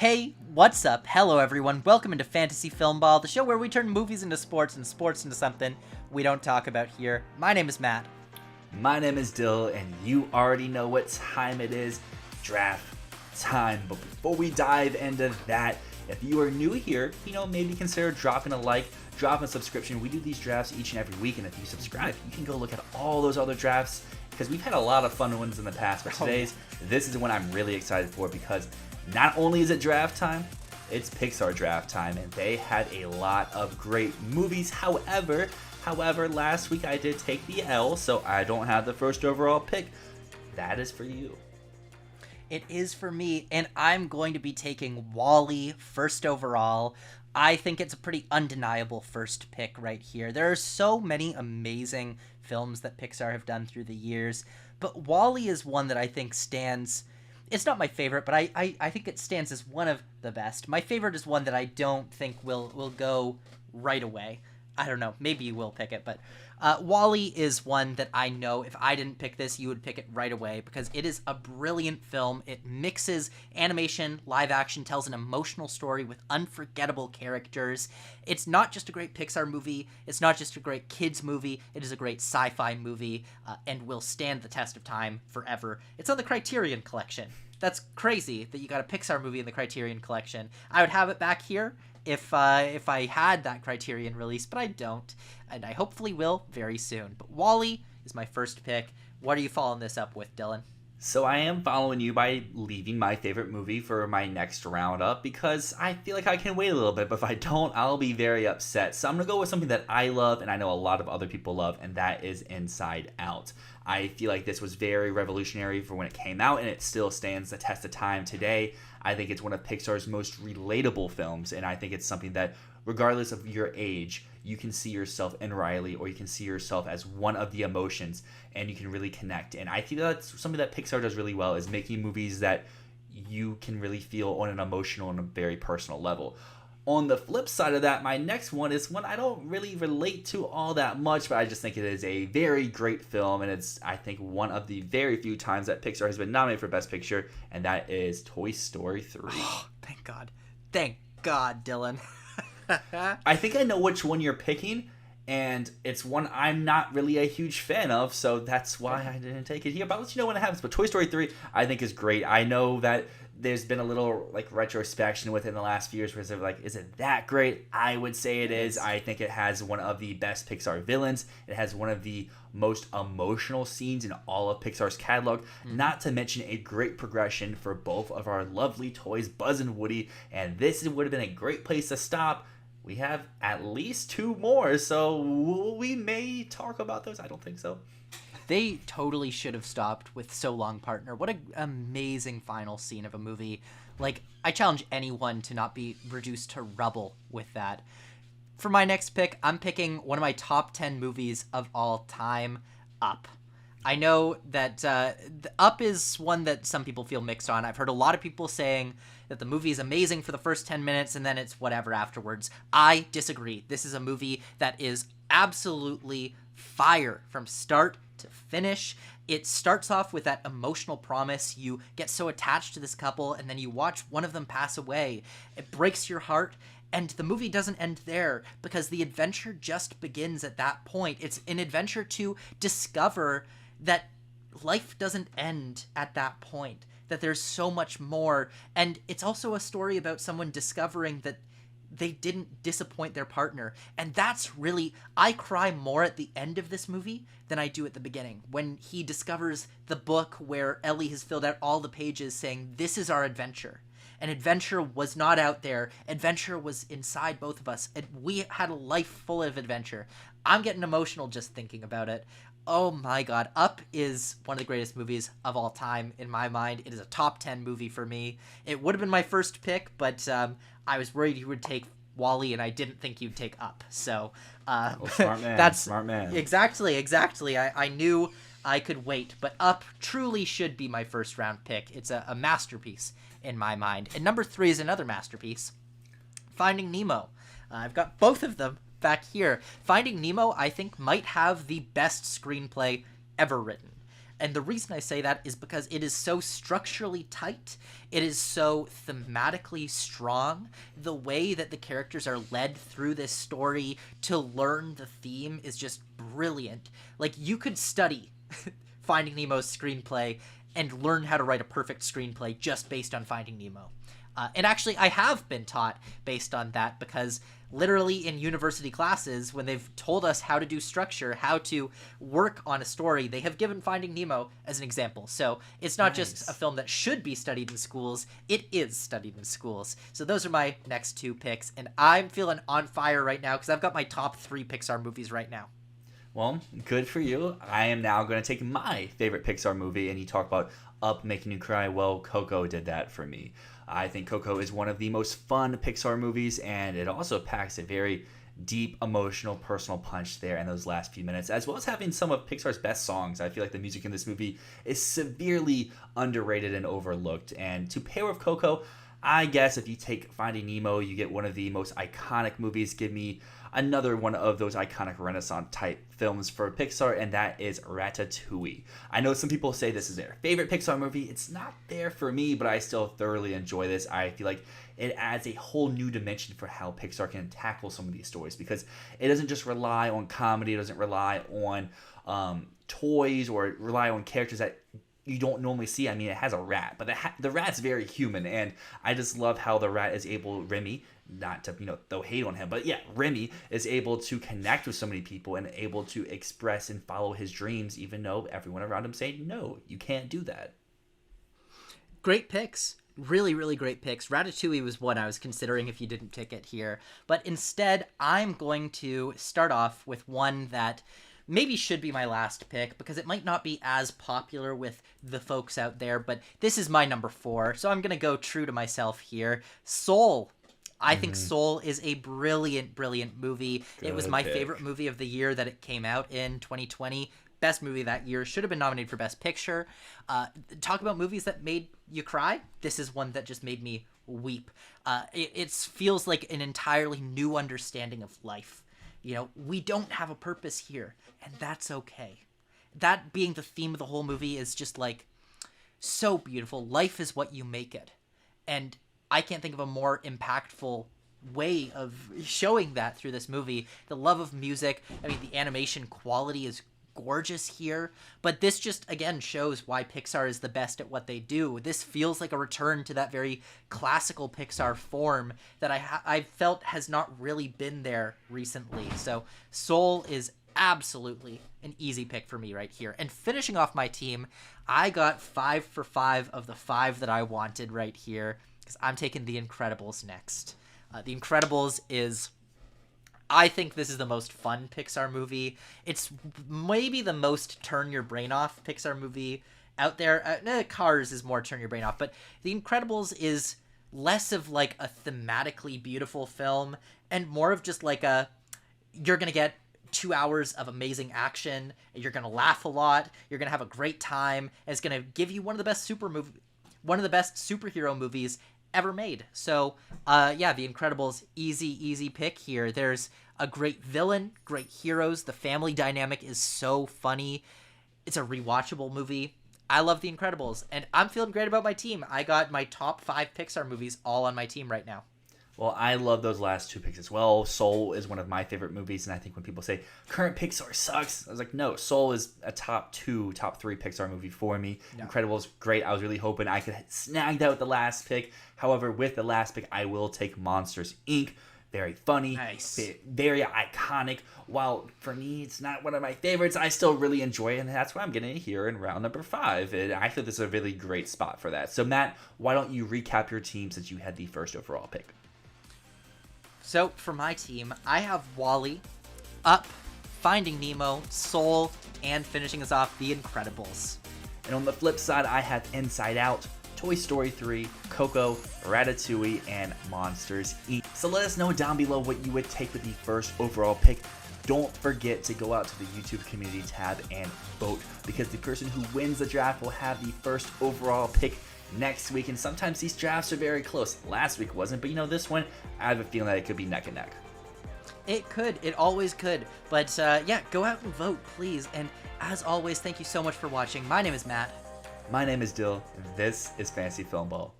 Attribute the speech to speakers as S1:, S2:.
S1: Hey, what's up? Hello, everyone. Welcome into Fantasy Filmball, the show where we turn movies into sports and sports into something we don't talk about here. My name is Matt.
S2: My name is Dyl, and you already know what time it is. Draft time. But before we dive into that, if you are new here, maybe consider dropping a like, dropping a subscription. We do these drafts each and every week, and if you subscribe, you can go look at all those other drafts, because we've had a lot of fun ones in the past. But this is the one I'm really excited for, because not only is it draft time, it's Pixar draft time, and they had a lot of great movies. However, last week I did take the L, so I don't have the first overall pick. That is for you.
S1: It is for me, and I'm going to be taking WALL-E first overall. I think it's a pretty undeniable first pick right here. There are so many amazing films that Pixar have done through the years, but WALL-E is one that I think stands... It's not my favorite, but I think it stands as one of the best. My favorite is one that I don't think will go right away. I don't know. Maybe you will pick it, but WALL-E is one that I know if I didn't pick this, you would pick it right away, because it is a brilliant film. It mixes animation, live action, tells an emotional story with unforgettable characters. It's not just a great Pixar movie. It's not just a great kids movie. It is a great sci-fi movie and will stand the test of time forever. It's on the Criterion Collection. That's crazy that you got a Pixar movie in the Criterion Collection. I would have it back here if I had that Criterion release, but I don't, and I hopefully will very soon. But WALL-E is my first pick. What are you following this up with, Dylan?
S2: So I am following you by leaving my favorite movie for my next roundup, because I feel like I can wait a little bit, but if I don't, I'll be very upset. So I'm going to go with something that I love and I know a lot of other people love, and that is Inside Out. I feel like this was very revolutionary for when it came out, and it still stands the test of time today. I think it's one of Pixar's most relatable films, and I think it's something that, regardless of your age, you can see yourself in Riley, or you can see yourself as one of the emotions, and you can really connect. And I think that's something that Pixar does really well, is making movies that you can really feel on an emotional and a very personal level. On the flip side of that, my next one is one I don't really relate to all that much, but I just think it is a very great film, and it's, I think, one of the very few times that Pixar has been nominated for Best Picture, and that is Toy Story 3.
S1: Oh, thank God. Thank God, Dylan.
S2: I think I know which one you're picking, and it's one I'm not really a huge fan of, so that's why I didn't take it here. But I'll let you know when it happens. But Toy Story 3, I think, is great. I know that there's been a little retrospection within the last few years where they're is it that great? I would say it is. I think it has one of the best Pixar villains. It has one of the most emotional scenes in all of Pixar's catalog. Not to mention a great progression for both of our lovely toys, Buzz and Woody. And this would have been a great place to stop. We have at least two more, so we may talk about those. I don't think so.
S1: They totally should have stopped with So Long Partner. What an amazing final scene of a movie. I challenge anyone to not be reduced to rubble with that. For my next pick, I'm picking one of my top 10 movies of all time, Up. I know that Up is one that some people feel mixed on. I've heard a lot of people saying that the movie is amazing for the first 10 minutes and then it's whatever afterwards. I disagree. This is a movie that is absolutely fire from start to finish. It starts off with that emotional promise. You get so attached to this couple, and then you watch one of them pass away. It breaks your heart, and the movie doesn't end there, because the adventure just begins at that point. It's an adventure to discover that life doesn't end at that point, that there's so much more. And it's also a story about someone discovering that they didn't disappoint their partner. And that's really, I cry more at the end of this movie than I do at the beginning, when he discovers the book where Ellie has filled out all the pages saying, this is our adventure. And adventure was not out there. Adventure was inside both of us. And we had a life full of adventure. I'm getting emotional just thinking about it. Oh my God. Up is one of the greatest movies of all time in my mind. It is a top 10 movie for me. It would have been my first pick, but I was worried you would take WALL-E, and I didn't think you'd take Up. So
S2: smart man. Smart man.
S1: Exactly. I knew I could wait, but Up truly should be my first round pick. It's a masterpiece in my mind. And number 3 is another masterpiece, Finding Nemo. I've got both of them back here. Finding Nemo, I think, might have the best screenplay ever written. And the reason I say that is because it is so structurally tight. It is so thematically strong. The way that the characters are led through this story to learn the theme is just brilliant. Like, you could study Finding Nemo's screenplay and learn how to write a perfect screenplay just based on Finding Nemo. And actually, I have been taught based on that, because literally in university classes, when they've told us how to do structure, how to work on a story, they have given Finding Nemo as an example. So it's not just a film that should be studied in schools, it is studied in schools. So those are my next 2 picks, and I'm feeling on fire right now because I've got my top 3 Pixar movies right now.
S2: Well, good for you. I am now going to take my favorite Pixar movie, and you talk about Up making you cry. Well, Coco did that for me. I think Coco is one of the most fun Pixar movies, and it also packs a very deep, emotional, personal punch there in those last few minutes, as well as having some of Pixar's best songs. I feel like the music in this movie is severely underrated and overlooked. And to pair with Coco, I guess if you take Finding Nemo, you get one of the most iconic movies. Give me another one of those iconic Renaissance type films for Pixar, and that is Ratatouille. I know some people say this is their favorite Pixar movie. It's not there for me, but I still thoroughly enjoy this. I feel like it adds a whole new dimension for how Pixar can tackle some of these stories, because it doesn't just rely on comedy, it doesn't rely on toys or rely on characters that you don't normally see. I mean, it has a rat, but the rat's very human, and I just love how the rat is able, Remy, not to throw hate on him, but yeah, Remy is able to connect with so many people and able to express and follow his dreams, even though everyone around him say, no, you can't do that.
S1: Great picks. Really, really great picks. Ratatouille was one I was considering if you didn't pick it here, but instead I'm going to start off with one that maybe should be my last pick, because it might not be as popular with the folks out there, but this is my number 4, so I'm going to go true to myself here. Soul. I think Soul is a brilliant, brilliant movie. It was my favorite movie of the year that it came out in 2020. Best movie that year. Should have been nominated for Best Picture. Talk about movies that made you cry. This is one that just made me weep. It feels like an entirely new understanding of life. We don't have a purpose here, and that's okay. That being the theme of the whole movie is just like so beautiful. Life is what you make it. And I can't think of a more impactful way of showing that through this movie. The love of music. I mean, the animation quality is gorgeous here, but this just again shows why Pixar is the best at what they do. This feels like a return to that very classical Pixar form that I felt has not really been there recently. So Soul is absolutely an easy pick for me right here. And finishing off my team, I got 5 for 5 of the 5 that I wanted right here, because I'm taking The Incredibles next. The Incredibles is, I think this is the most fun Pixar movie. It's maybe the most turn your brain off Pixar movie out there. Cars is more turn your brain off, but The Incredibles is less of like a thematically beautiful film and more of just like you're going to get 2 hours of amazing action, you're going to laugh a lot, you're going to have a great time, and it's going to give you one of the best superhero movies ever made. So yeah, The Incredibles, easy pick here. There's a great villain, great heroes, the family dynamic is so funny. It's a rewatchable movie. I love The Incredibles, and I'm feeling great about my team. I got my top 5 Pixar movies all on my team right now.
S2: Well, I love those last 2 picks as well. Soul is one of my favorite movies, and I think when people say current Pixar sucks, I was like, no, Soul is a top 3 Pixar movie for me. Yeah. Incredibles, great. I was really hoping I could snag that with the last pick. However, with the last pick, I will take Monsters, Inc. Very funny,
S1: nice,
S2: very iconic. While for me, it's not one of my favorites, I still really enjoy it, and that's why I'm getting it here in round number 5. And I think this is a really great spot for that. So, Matt, why don't you recap your team since you had the first overall pick?
S1: So, for my team, I have WALL-E, Up, Finding Nemo, Soul, and finishing us off, The Incredibles.
S2: And on the flip side, I have Inside Out, Toy Story 3, Coco, Ratatouille, and Monsters, Inc. So let us know down below what you would take with the first overall pick. Don't forget to go out to the YouTube community tab and vote, because the person who wins the draft will have the first overall pick next week. And sometimes these drafts are very close. Last week wasn't, but this one, I have a feeling that it could be neck and neck.
S1: It could. It always could. But yeah, go out and vote, please. And as always, thank you so much for watching. My name is Matt.
S2: My name is Dyl, and this is Fantasy Filmball.